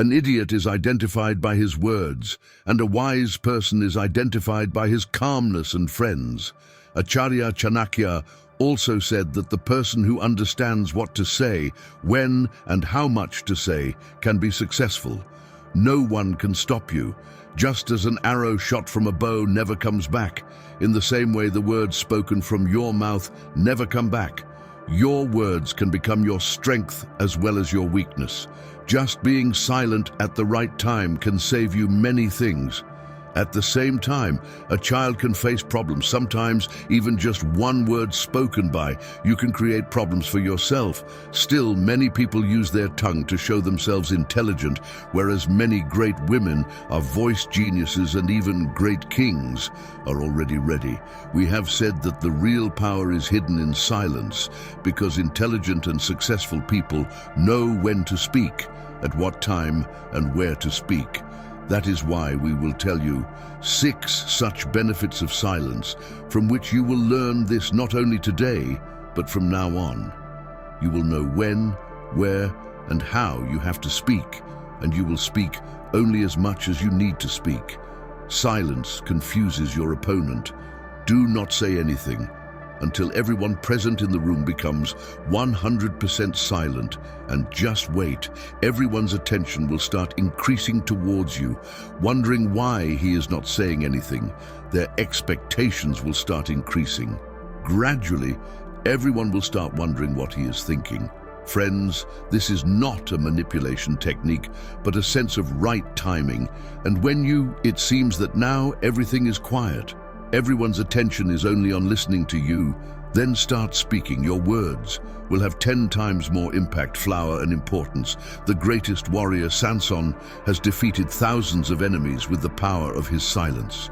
An idiot is identified by his words, and a wise person is identified by his calmness and friends. Acharya Chanakya also said that the person who understands what to say, when and how much to say, can be successful. No one can stop you. Just as an arrow shot from a bow never comes back, in the same way the words spoken from your mouth never come back. Your words can become your strength as well as your weakness. Just being silent at the right time can save you many things. At the same time, a child can face problems. Sometimes even just one word spoken by you can create problems for yourself. Still, many people use their tongue to show themselves intelligent, whereas many great women are voice geniuses, and even great kings are already ready. We have said that the real power is hidden in silence, because intelligent and successful people know when to speak, at what time and where to speak. That is why we will tell you 6 such benefits of silence, from which you will learn this not only today, but from now on. You will know when, where, and how you have to speak, and you will speak only as much as you need to speak. Silence confuses your opponent. Do not say anything until everyone present in the room becomes 100% silent, and just wait. Everyone's attention will start increasing towards you, wondering why he is not saying anything. Their expectations will start increasing. Gradually, everyone will start wondering what he is thinking. Friends, this is not a manipulation technique, but a sense of right timing. And when it seems that now everything is quiet, everyone's attention is only on listening to you, then start speaking. Your words will have 10 times more impact, flower, and importance. The greatest warrior, Samson, has defeated thousands of enemies with the power of his silence.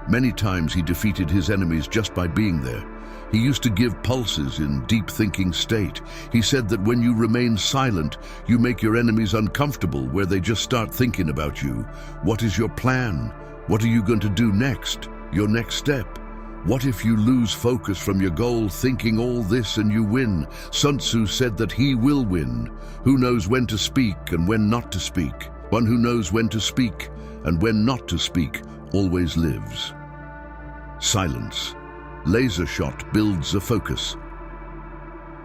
Many times he defeated his enemies just by being there. He used to give pulses in deep thinking state. He said that when you remain silent, you make your enemies uncomfortable, where they just start thinking about you. What is your plan? What are you going to do next? Your next step? What if you lose focus from your goal, thinking all this and you win? Sun Tzu said that he will win. Who knows when to speak and when not to speak? One who knows when to speak and when not to speak always lives. Silence. Laser shot builds a focus.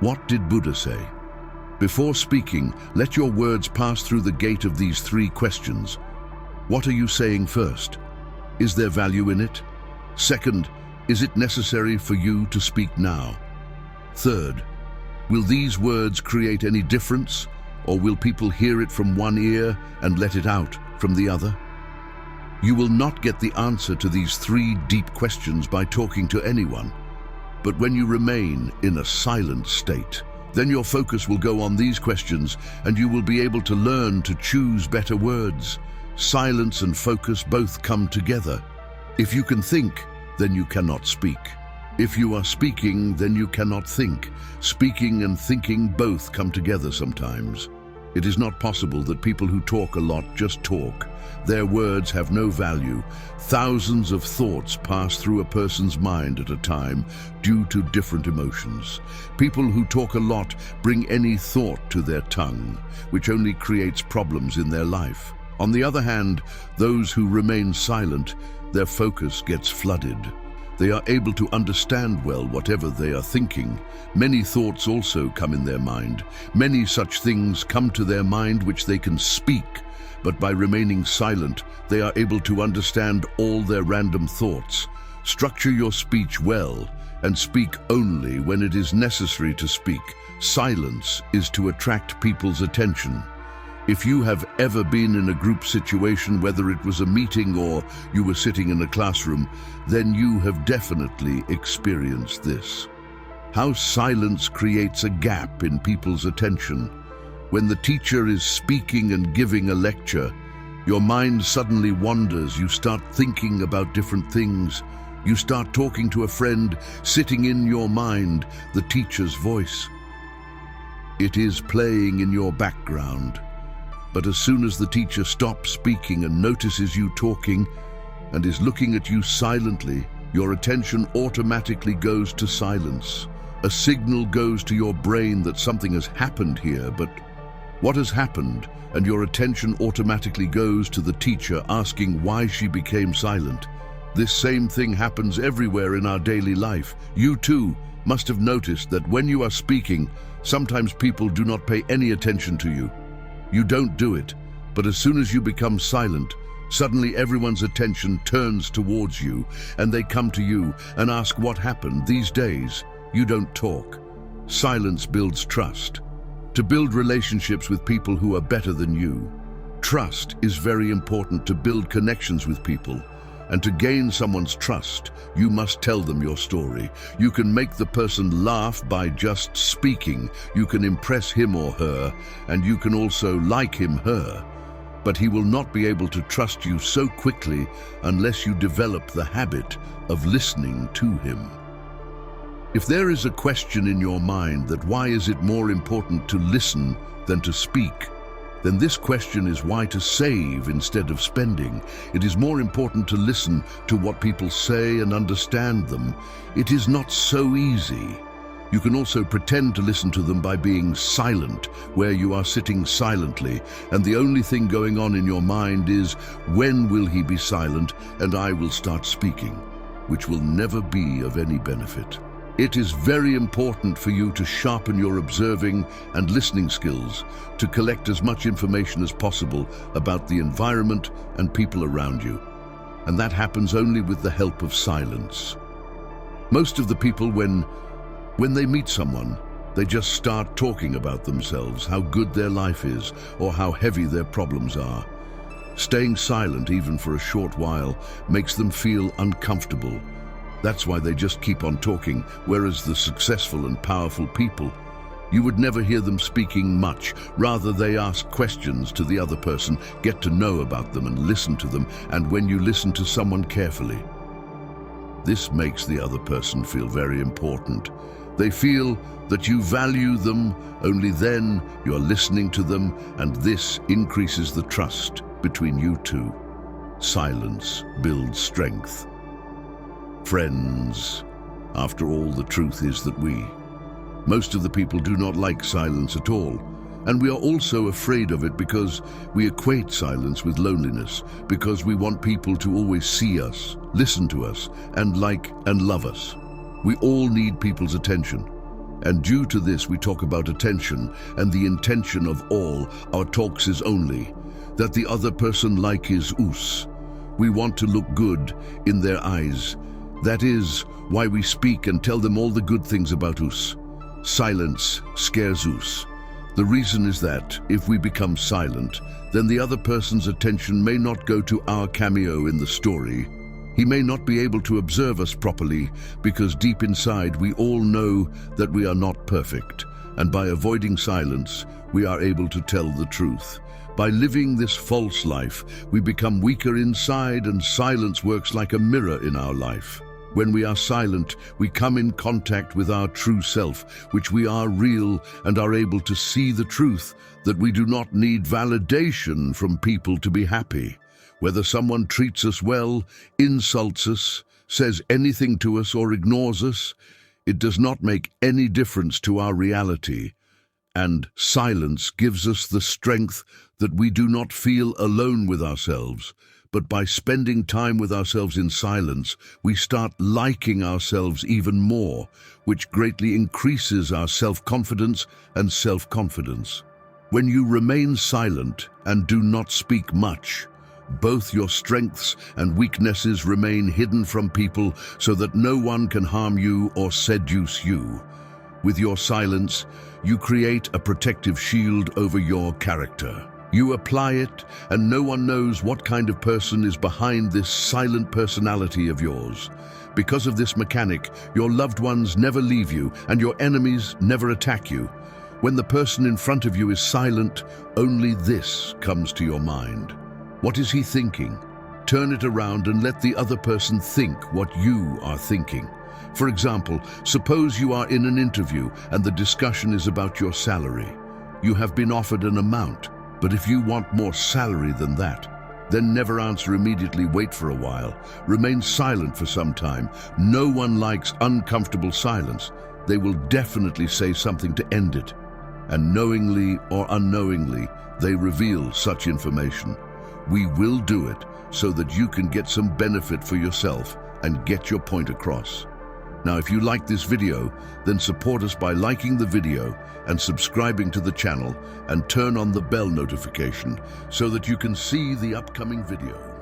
What did Buddha say? Before speaking, let your words pass through the gate of these 3 questions. What are you saying first? Is there value in it? Second, is it necessary for you to speak now? Third, will these words create any difference, or will people hear it from one ear and let it out from the other? You will not get the answer to these 3 deep questions by talking to anyone, but when you remain in a silent state, then your focus will go on these questions, and you will be able to learn to choose better words. Silence and focus both come together. If you can think, then you cannot speak. If you are speaking, then you cannot think. Speaking and thinking both come together sometimes. It is not possible that people who talk a lot just talk. Their words have no value. Thousands of thoughts pass through a person's mind at a time due to different emotions. People who talk a lot bring any thought to their tongue, which only creates problems in their life. On the other hand, those who remain silent, their focus gets flooded. They are able to understand well whatever they are thinking. Many thoughts also come in their mind. Many such things come to their mind which they can speak, but by remaining silent, they are able to understand all their random thoughts. Structure your speech well and speak only when it is necessary to speak. Silence is to attract people's attention. If you have ever been in a group situation, whether it was a meeting or you were sitting in a classroom, then you have definitely experienced this. How silence creates a gap in people's attention. When the teacher is speaking and giving a lecture, your mind suddenly wanders. You start thinking about different things. You start talking to a friend, sitting in your mind the teacher's voice. It is playing in your background. But as soon as the teacher stops speaking and notices you talking and is looking at you silently, your attention automatically goes to silence. A signal goes to your brain that something has happened here, but What has happened? And your attention automatically goes to the teacher asking why she became silent. This same thing happens everywhere in our daily life. You too must have noticed that when you are speaking, sometimes people do not pay any attention to you. You don't do it, but as soon as you become silent, suddenly everyone's attention turns towards you and they come to you and ask what happened. These days, you don't talk. Silence builds trust. To build relationships with people who are better than you, trust is very important to build connections with people. And to gain someone's trust, you must tell them your story. You can make the person laugh by just speaking. You can impress him or her, and you can also like him, her. But he will not be able to trust you so quickly unless you develop the habit of listening to him. If there is a question in your mind that why is it more important to listen than to speak, then this question is why to save instead of spending. It is more important to listen to what people say and understand them. It is not so easy. You can also pretend to listen to them by being silent, where you are sitting silently, and the only thing going on in your mind is, when will he be silent and I will start speaking, which will never be of any benefit. It is very important for you to sharpen your observing and listening skills to collect as much information as possible about the environment and people around you. And that happens only with the help of silence. Most of the people, when they meet someone, they just start talking about themselves, how good their life is, or how heavy their problems are. Staying silent, even for a short while, makes them feel uncomfortable. That's why they just keep on talking, whereas the successful and powerful people, you would never hear them speaking much. Rather, they ask questions to the other person, get to know about them and listen to them. And when you listen to someone carefully, this makes the other person feel very important. They feel that you value them. Only then you're listening to them, and this increases the trust between you two. Silence builds strength. Friends, after all, the truth is that most of the people do not like silence at all. And we are also afraid of it because we equate silence with loneliness, because we want people to always see us, listen to us, and like and love us. We all need people's attention. And due to this, we talk about attention, and the intention of all our talks is only that the other person like his us. We want to look good in their eyes. That is why we speak and tell them all the good things about us. Silence scares us. The reason is that if we become silent, then the other person's attention may not go to our cameo in the story. He may not be able to observe us properly because deep inside we all know that we are not perfect. And by avoiding silence, we are able to tell the truth. By living this false life, we become weaker inside, and silence works like a mirror in our life. When we are silent, we come in contact with our true self, which we are real and are able to see the truth that we do not need validation from people to be happy. Whether someone treats us well, insults us, says anything to us, or ignores us, it does not make any difference to our reality. And silence gives us the strength that we do not feel alone with ourselves. But by spending time with ourselves in silence, we start liking ourselves even more, which greatly increases our self-confidence and self-confidence. When you remain silent and do not speak much, both your strengths and weaknesses remain hidden from people so that no one can harm you or seduce you. With your silence, you create a protective shield over your character. You apply it, and no one knows what kind of person is behind this silent personality of yours. Because of this mechanic, your loved ones never leave you, and your enemies never attack you. When the person in front of you is silent, only this comes to your mind. What is he thinking? Turn it around and let the other person think what you are thinking. For example, suppose you are in an interview and the discussion is about your salary. You have been offered an amount. But if you want more salary than that, then never answer immediately, wait for a while. Remain silent for some time. No one likes uncomfortable silence. They will definitely say something to end it. and knowingly or unknowingly, they reveal such information. We will do it so that you can get some benefit for yourself and get your point across. Now, if you like this video, then support us by liking the video and subscribing to the channel and turn on the bell notification so that you can see the upcoming video.